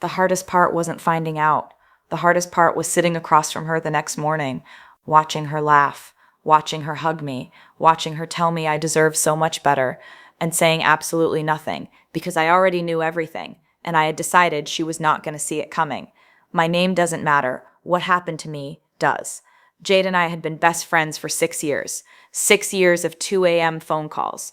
The hardest part wasn't finding out. The hardest part was sitting across from her the next morning, watching her laugh, watching her hug me, watching her tell me I deserve so much better, and saying absolutely nothing, because I already knew everything, and I had decided she was not going to see it coming. My name doesn't matter. What happened to me does. Jade and I had been best friends for 6 years. 6 years of 2 a.m. phone calls,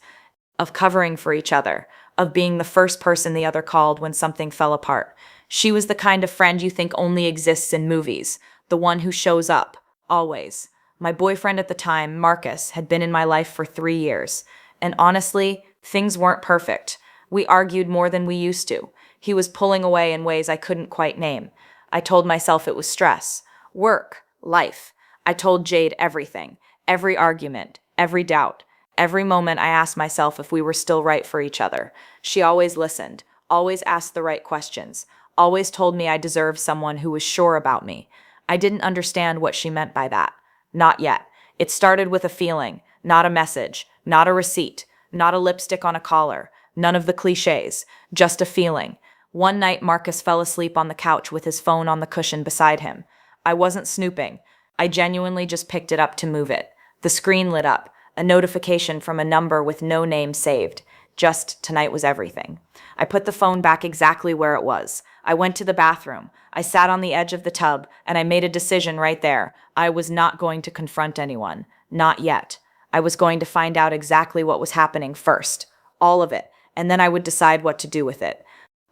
of covering for each other, of being the first person the other called when something fell apart. She was the kind of friend you think only exists in movies, the one who shows up, always. My boyfriend at the time, Marcus, had been in my life for 3 years. And honestly, things weren't perfect. We argued more than we used to. He was pulling away in ways I couldn't quite name. I told myself it was stress, work, life. I told Jade everything, every argument, every doubt. Every moment I asked myself if we were still right for each other. She always listened, always asked the right questions, always told me I deserved someone who was sure about me. I didn't understand what she meant by that. Not yet. It started with a feeling, not a message, not a receipt, not a lipstick on a collar, none of the cliches, just a feeling. One night Marcus fell asleep on the couch with his phone on the cushion beside him. I wasn't snooping. I genuinely just picked it up to move it. The screen lit up. A notification from a number with no name saved. Just, tonight was everything. I put the phone back exactly where it was. I went to the bathroom. I sat on the edge of the tub, and I made a decision right there. I was not going to confront anyone. Not yet. I was going to find out exactly what was happening first. All of it. And then I would decide what to do with it.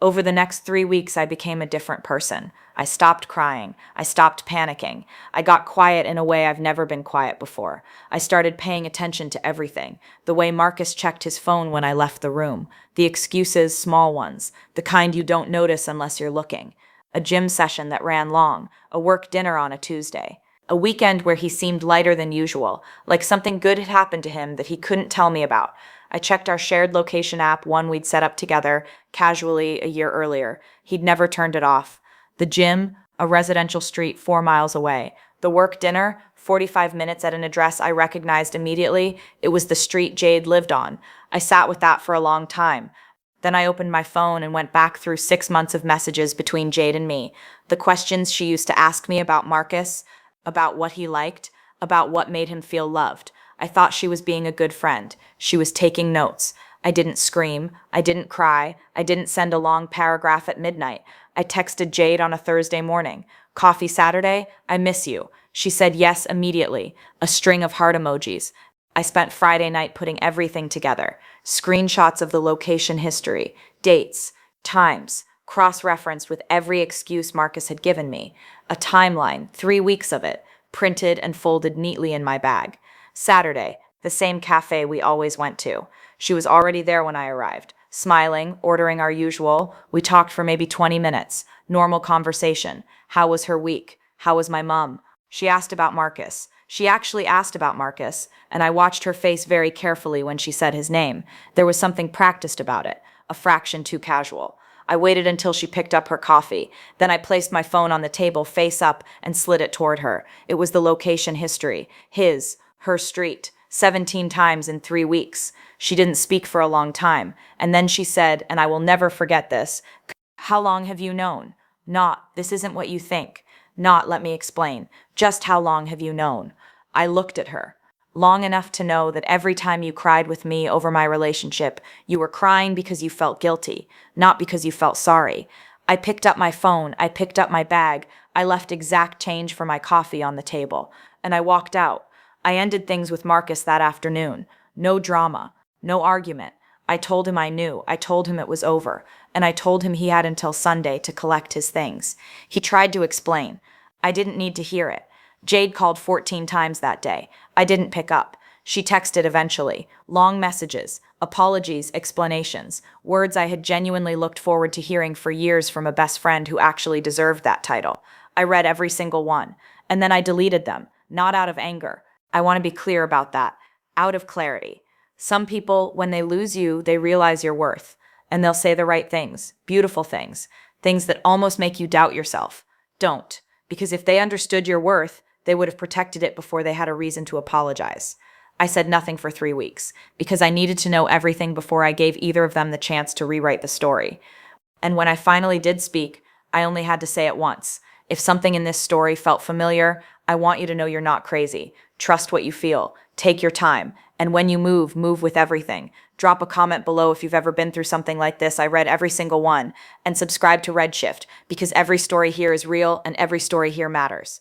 Over the next 3 weeks, I became a different person. I stopped crying. I stopped panicking. I got quiet in a way I've never been quiet before. I started paying attention to everything. The way Marcus checked his phone when I left the room. The excuses, small ones. The kind you don't notice unless you're looking. A gym session that ran long. A work dinner on a Tuesday. A weekend where he seemed lighter than usual, like something good had happened to him that he couldn't tell me about. I checked our shared location app, one we'd set up together, casually a year earlier. He'd never turned it off. The gym, a residential street 4 miles away. The work dinner, 45 minutes at an address I recognized immediately. It was the street Jade lived on. I sat with that for a long time. Then I opened my phone and went back through 6 months of messages between Jade and me. The questions she used to ask me about Marcus, about what he liked, about what made him feel loved. I thought she was being a good friend. She was taking notes. I didn't scream. I didn't cry. I didn't send a long paragraph at midnight. I texted Jade on a Thursday morning. Coffee Saturday? I miss you. She said yes immediately. A string of heart emojis. I spent Friday night putting everything together. Screenshots of the location history, dates, times, cross-referenced with every excuse Marcus had given me. A timeline, 3 weeks of it, printed and folded neatly in my bag. Saturday, the same cafe we always went to. She was already there when I arrived. Smiling, ordering our usual. We talked for maybe 20 minutes. Normal conversation. How was her week? How was my mom? She asked about Marcus. She actually asked about Marcus, and I watched her face very carefully when she said his name. There was something practiced about it, a fraction too casual. I waited until she picked up her coffee. Then I placed my phone on the table face up and slid it toward her. It was the location history. Her street, 17 times in 3 weeks. She didn't speak for a long time, and then she said, and I will never forget this, "How long have you known?" Not, "This isn't what you think." Not, "Let me explain." Just, "How long have you known?" I looked at her. Long enough to know that every time you cried with me over my relationship, you were crying because you felt guilty, not because you felt sorry. I picked up my phone, I picked up my bag, I left exact change for my coffee on the table, and I walked out. I ended things with Marcus that afternoon. No drama, no argument. I told him I knew. I told him it was over. And I told him he had until Sunday to collect his things. He tried to explain. I didn't need to hear it. Jade called 14 times that day. I didn't pick up. She texted eventually. Long messages, apologies, explanations, words I had genuinely looked forward to hearing for years from a best friend who actually deserved that title. I read every single one. And then I deleted them, not out of anger. I want to be clear about that. Out of clarity. Some people, when they lose you, they realize your worth. And they'll say the right things, beautiful things, things that almost make you doubt yourself. Don't. Because if they understood your worth, they would have protected it before they had a reason to apologize. I said nothing for 3 weeks, because I needed to know everything before I gave either of them the chance to rewrite the story. And when I finally did speak, I only had to say it once. If something in this story felt familiar, I want you to know you're not crazy. Trust what you feel. Take your time. And when you move, move with everything. Drop a comment below if you've ever been through something like this. I read every single one. And subscribe to Redshift, because every story here is real and every story here matters.